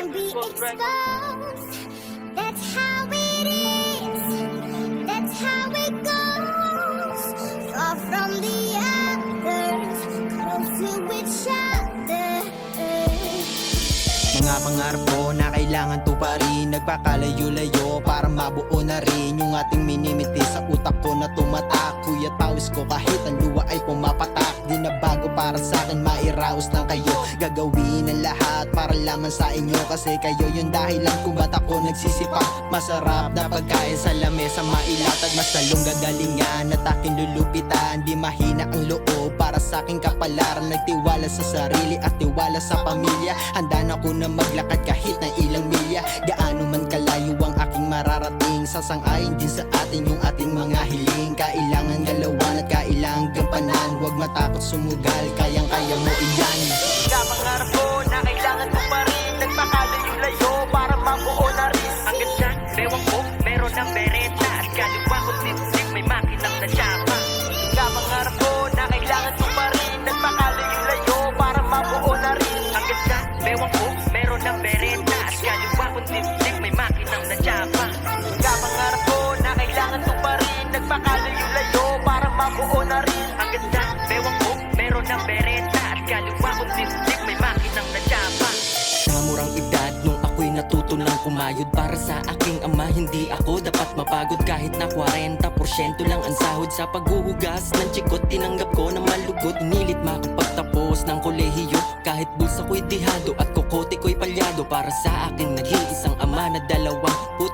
won't be exposed. That's how it is. That's how it goes. Far from the others, close to each other. Mga pangarap ko na kailangan tuparin, nagpakalayo-layo para mabuo na rin yung ating minimiti sa utak ko na tumatak. At pawis ko kahit ang luwa ay pumapatak. Di na bago para sa akin, mairaos lang kayo. Gagawin ang lahat para lamang sa inyo, kasi kayo yung dahilan kung ba't ako nagsisipa. Masarap na pagkain sa lamesa, mailatag mas lalong gagalingan at aking lulupitan. Di mahina ang loob para sa aking kapalaran, nagtiwala sa sarili at tiwala sa pamilya. Handa na ako na maglakad kahit na ilang milya. Gaano man kalayo ang aking mararating, sasang-ayon din sa atin yung ating mga hiling. Kailangan galawan at kailangan gampanan, huwag matakot sumugal, kayang-kaya mo iyan. Mga pangarap ko na kailangan ko pa rin, nagpakalayo-layo para mabuo na rin. Ang ganda, bewang ko, meron ng bereta, at kaliwa ko sip-sip, may makinang na tsapa. Mga pangarap ko na kailangan ko pa rin, nagpakalayo-layo para mabuo na rin. Ang ganda, bewang ko, meron ng bereta, at kaliwa ko sip-sip, may makinang na tsapa. Mga pangarap ko na kailangan ko pa rin, nagpakalayo-layo para mabuo na rin. Ang ganda, bewang ko, meron ng bereta, at kaliwa ko sip-sip, may makinang na tsapa. Sa murang edad nung ako'y natuto lang kumayod, para sa aking ama hindi ako dapat mapagod. Kahit na 40% lang ang sahod sa paghuhugas ng tsikot, tinanggap ko na malugod. Inilit makapagtapos ng kolehiyo, kahit bulsa ko'y dihado at kokote ko'y palyado. Para sa akin nag-iisang ama na 23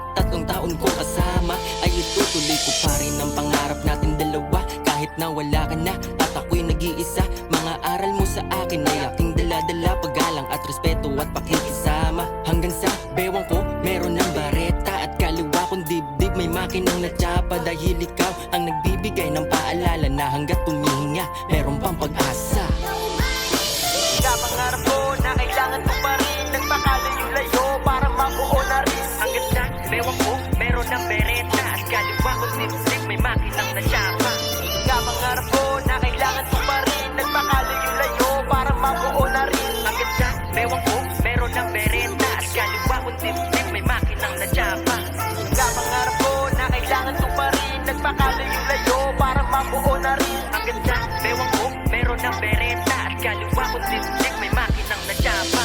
taon ko kasama, ay itutuloy ko pa rin ang pangarap natin dalawa. Kahit na wala ka na at ako'y nag-iisa, mga aral mo sa akin ay aking dala-dala, paggalang at respeto at pakikisama. Hanggang sa bewang ko meron ng bareta, at kaliwa kong dibdib may makinang na tsapa. Dahil ikaw ang nagbibigay ng paalala na hanggat tumihinga meron pang pag-asa. Mga pangarap ko na kailangan ko pa rin, nagpakalayo-layo para mabuo na rin. Ang ganda, bewang ko, meron ng bereta, at kaliwa ko sip-sip, may makinang na tsapa. Mga pangarap ko na kailangan ko pa rin, nagpakalayo-layo para mabuo na rin. Ang ganda, bewang ko, meron ng bereta, at kaliwa ko sip-sip, may makinang na tsapa. Mga pangarap ko na kailangan ko pa rin, nagpakalayo-layo para mabuo na rin. Ang ganda, bewang ko, meron ng bereta, at kaliwa ko sip-sip, may makinang na tsapa.